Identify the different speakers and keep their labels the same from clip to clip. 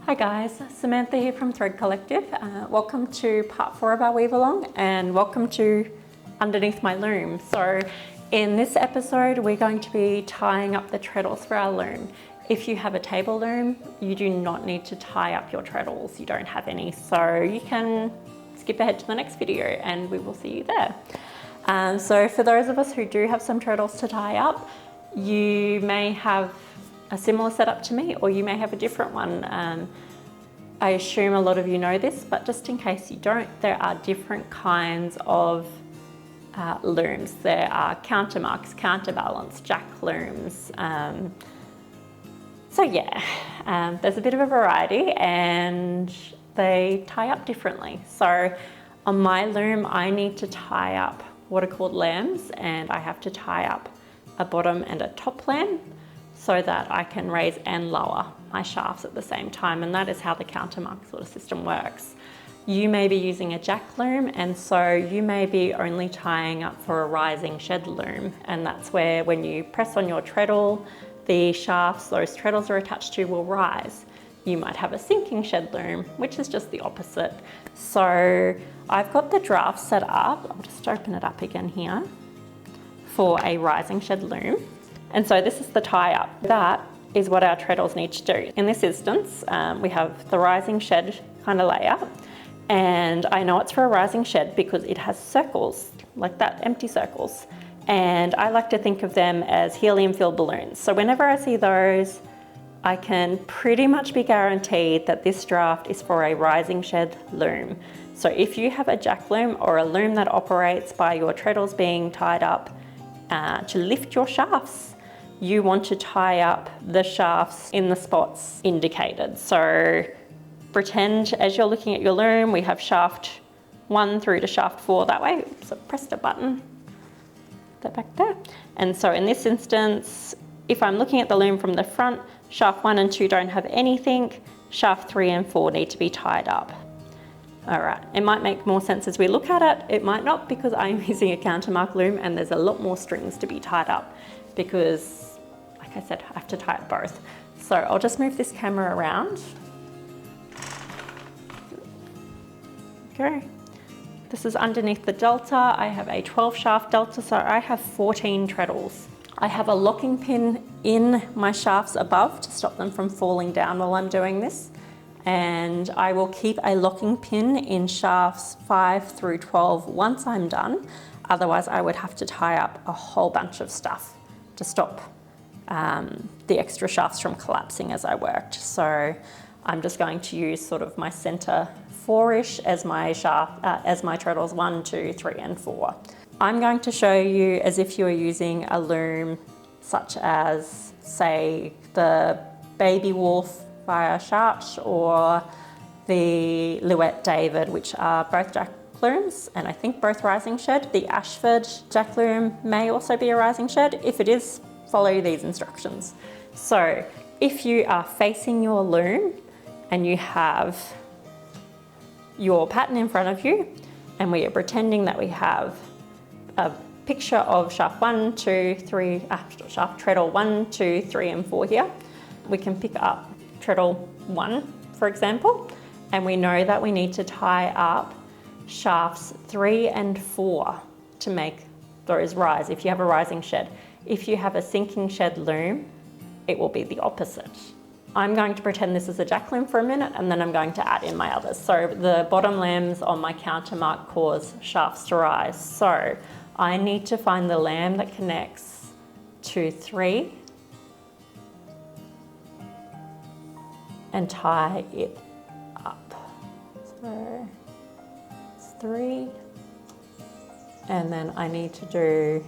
Speaker 1: Hi guys, Samantha here from Thread Collective. Welcome to part 4 of our weave along and welcome to underneath my loom. So in this episode we're going to be tying up the treadles for our loom. If you have a table loom, you do not need to tie up your treadles. You don't have any, so you can skip ahead to the next video and we will see you there. So for those of us who do have some treadles to tie up, you may have a similar setup to me, or you may have a different one. I assume a lot of you know this, but just in case you don't, there are different kinds of looms. There are countermarks, counterbalance, jack looms. So yeah, there's a bit of a variety and they tie up differently. So on my loom, I need to tie up what are called lambs, and I have to tie up a bottom and a top lamb, so that I can raise and lower my shafts at the same time, and that is how the countermark sort of system works. You may be using a jack loom, and so you may be only tying up for a rising shed loom, and that's where when you press on your treadle, the shafts those treadles are attached to will rise. You might have a sinking shed loom, which is just the opposite. So I've got the draft set up, I'll just open it up again here, for a rising shed loom. And so this is the tie up. That is what our treadles need to do. In this instance, we have the rising shed kind of layout. And I know it's for a rising shed because it has circles, like that, empty circles. And I like to think of them as helium-filled balloons. So whenever I see those, I can pretty much be guaranteed that this draft is for a rising shed loom. So if you have a jack loom or a loom that operates by your treadles being tied up to lift your shafts, you want to tie up the shafts in the spots indicated. So pretend as you're looking at your loom, we have shaft 1 through to shaft 4 that way. So press the button, that back there. And so in this instance, if I'm looking at the loom from the front, shaft 1 and 2 don't have anything, shaft 3 and 4 need to be tied up. All right, it might make more sense as we look at it. It might not, because I'm using a countermark loom and there's a lot more strings to be tied up because, like I said, I have to tie up both. So I'll just move this camera around. Okay, this is underneath the delta. I have a 12 shaft delta, so I have 14 treadles. I have a locking pin in my shafts above to stop them from falling down while I'm doing this. And I will keep a locking pin in shafts 5 through 12 once I'm done. Otherwise, I would have to tie up a whole bunch of stuff to stop the extra shafts from collapsing as I worked. So I'm just going to use sort of my center 4-ish as my treadles 1, 2, 3, and 4. I'm going to show you as if you were using a loom such as, say, the Baby Wolf by Sharch or the Louette David, which are both jack looms and I think both rising shed. The Ashford jack loom may also be a rising shed. If it is, follow these instructions. So if you are facing your loom and you have your pattern in front of you and we are pretending that we have a picture of shaft 1, 2, 3, shaft treadle 1, 2, 3 and 4 here, we can pick up treadle 1, for example, and we know that we need to tie up shafts 3 and 4 to make those rise if you have a rising shed. If you have a sinking shed loom, it will be the opposite. I'm going to pretend this is a jack loom for a minute and then I'm going to add in my others. So the bottom lambs on my countermark cause shafts to rise. So I need to find the lamb that connects to 3 and tie it up. So it's 3, and then I need to do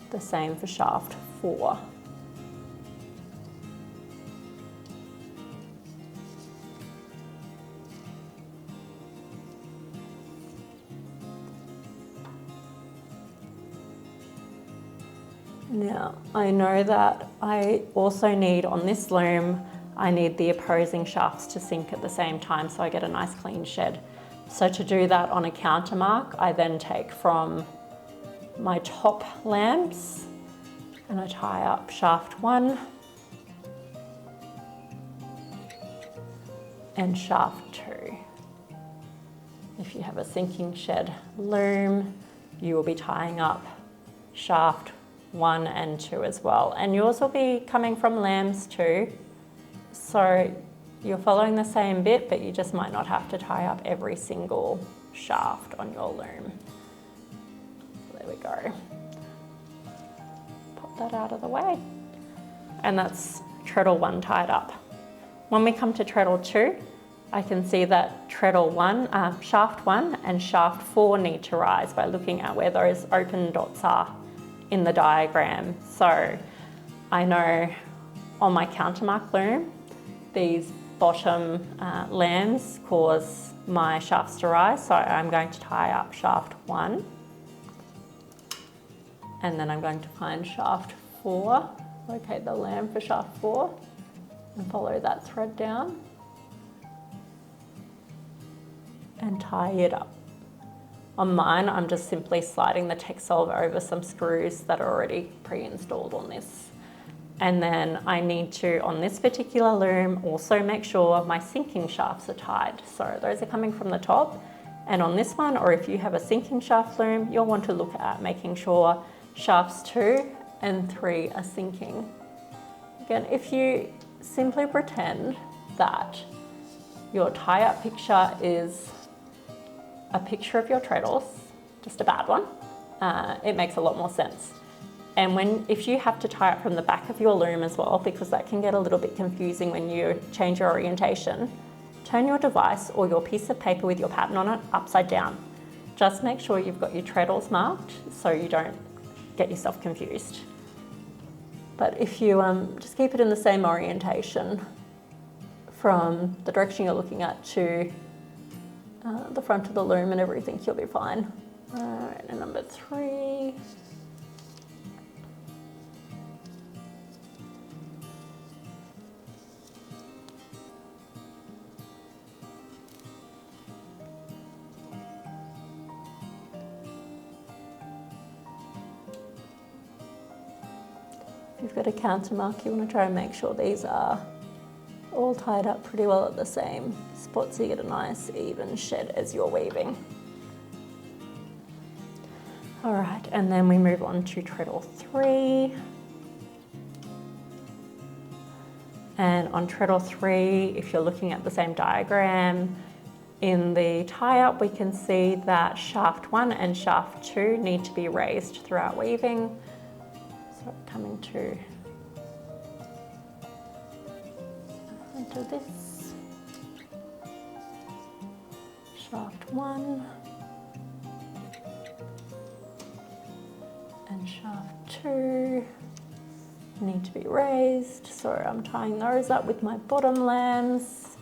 Speaker 1: the same for shaft 4. Now, I know that I also need on this loom, I need the opposing shafts to sink at the same time so I get a nice clean shed. So to do that on a countermark, I then take from my top lambs and I tie up shaft 1 and shaft 2. If you have a sinking shed loom, you will be tying up shaft 1 and 2 as well. And yours will be coming from lambs too. So you're following the same bit, but you just might not have to tie up every single shaft on your loom. There we go. Pop that out of the way. And that's treadle 1 tied up. When we come to treadle 2, I can see that treadle 1, shaft 1 and shaft 4 need to rise by looking at where those open dots are in the diagram. So I know on my countermark loom, these bottom lambs cause my shafts to rise. So I'm going to tie up shaft 1 and then I'm going to find shaft 4, locate the lamb for shaft 4 and follow that thread down and tie it up. On mine, I'm just simply sliding the textile over some screws that are already pre-installed on this. And then I need to, on this particular loom, also make sure my sinking shafts are tied. So those are coming from the top. And on this one, or if you have a sinking shaft loom, you'll want to look at making sure shafts 2 and 3 are sinking. Again, if you simply pretend that your tie-up picture is a picture of your treadles, just a bad one, it makes a lot more sense. And if you have to tie up from the back of your loom as well, because that can get a little bit confusing when you change your orientation, turn your device or your piece of paper with your pattern on it upside down. Just make sure you've got your treadles marked so you don't get yourself confused. But if you just keep it in the same orientation from the direction you're looking at to the front of the loom and everything, you'll be fine. All right, and number 3. If you've got a counter mark, you want to try and make sure these are all tied up pretty well at the same spot so you get a nice even shed as you're weaving. All right, and then we move on to treadle 3. And on treadle 3, if you're looking at the same diagram, in the tie-up we can see that shaft 1 and shaft 2 need to be raised throughout weaving. So coming to into this, shaft 1 and shaft 2 need to be raised. So I'm tying those up with my bottom lambs.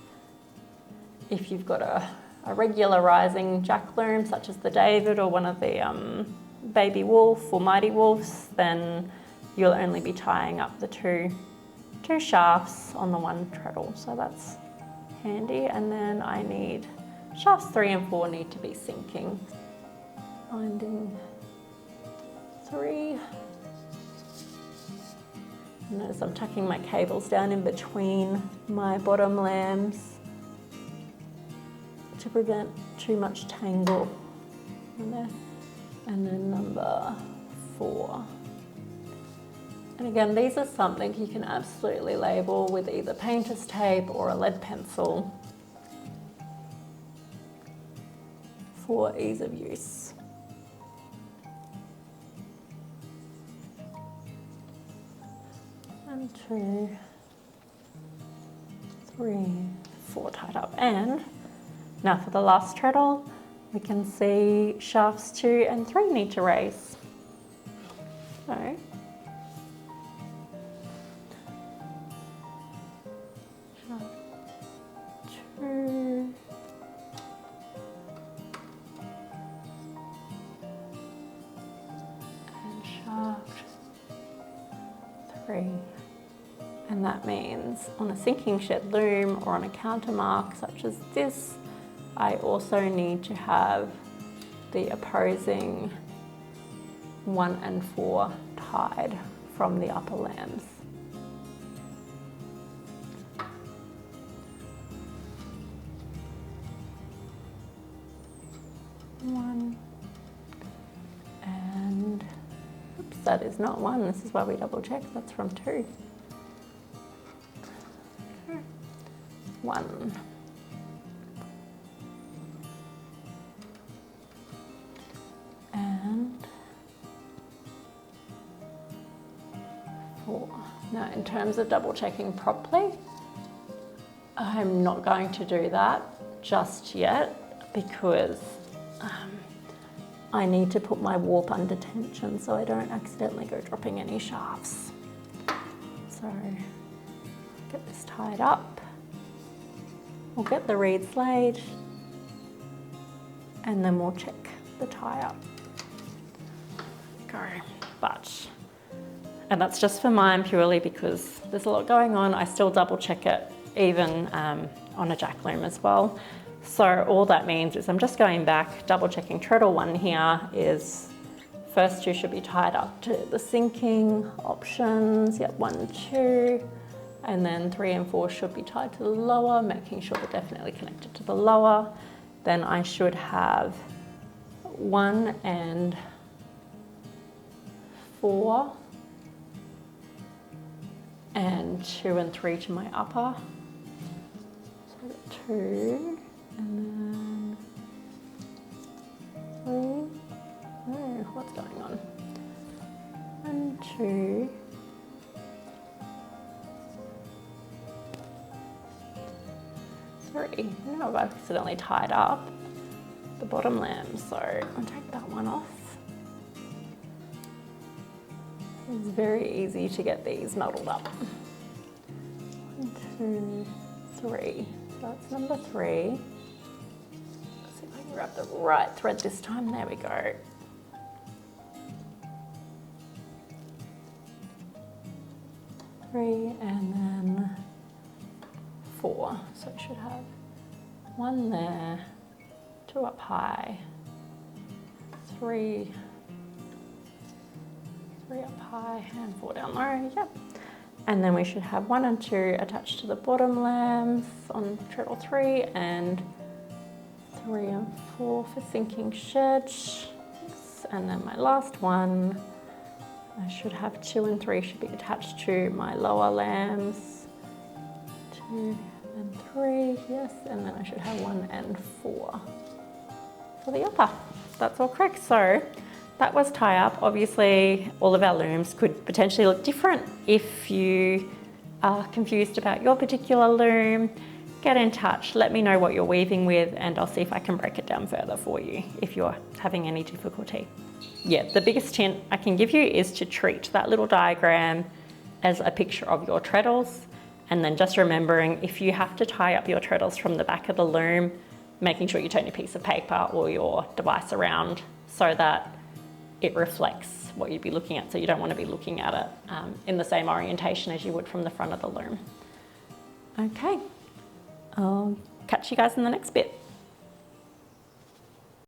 Speaker 1: If you've got a regular rising jack loom such as the David or one of the baby wolf or mighty wolves, then you'll only be tying up the two shafts on the one treadle, so that's handy. And then I need shafts 3 and 4 need to be sinking. Binding 3. And as I'm tucking my cables down in between my bottom lambs to prevent too much tangle in there. And then number 4. And again, these are something you can absolutely label with either painter's tape or a lead pencil for ease of use. One, 2, 3, 4 tied up. And now for the last treadle, we can see shafts 2 and 3 need to raise. So and that means on a sinking shed loom or on a counter mark such as this, I also need to have the opposing 1 and 4 tied from the upper lambs. 1, and oops, that is not 1. This is why we double check. That's from 2. 1. And 4. Now, in terms of double checking properly, I'm not going to do that just yet because I need to put my warp under tension so I don't accidentally go dropping any shafts. So get this tied up. We'll get the reeds laid and then we'll check the tie up. Go. And that's just for mine purely because there's a lot going on. I still double check it even on a jack loom as well. So all that means is I'm just going back, double checking treadle 1 here is first 2 should be tied up to the sinking options. Yep, 1, 2, and then 3 and 4 should be tied to the lower, making sure they're definitely connected to the lower. Then I should have 1 and 4 and 2 and 3 to my upper. So I've got 2 and then 3. Oh, what's going on? 1, 2. 3. Now I've accidentally tied up the bottom lamb, so I'll take that one off. It's very easy to get these muddled up. 1, 2, 3. So that's number 3. Let's see if I can grab the right thread this time. There we go. Three and then 4. So I should have 1 there, 2 up high, 3 up high and 4 down low, yep. And then we should have 1 and 2 attached to the bottom lambs on treadle 3 and 3 and 4 for sinking shed. And then my last one, I should have 2 and 3 should be attached to my lower lambs. 2 and 3, yes, and then I should have 1 and 4 for the upper. That's all correct. So that was tie up. Obviously, all of our looms could potentially look different. If you are confused about your particular loom, get in touch, let me know what you're weaving with, and I'll see if I can break it down further for you if you're having any difficulty. Yeah, the biggest hint I can give you is to treat that little diagram as a picture of your treadles, and then just remembering if you have to tie up your treadles from the back of the loom, making sure you turn your piece of paper or your device around so that it reflects what you'd be looking at. So you don't want to be looking at it in the same orientation as you would from the front of the loom. Okay, I'll catch you guys in the next bit.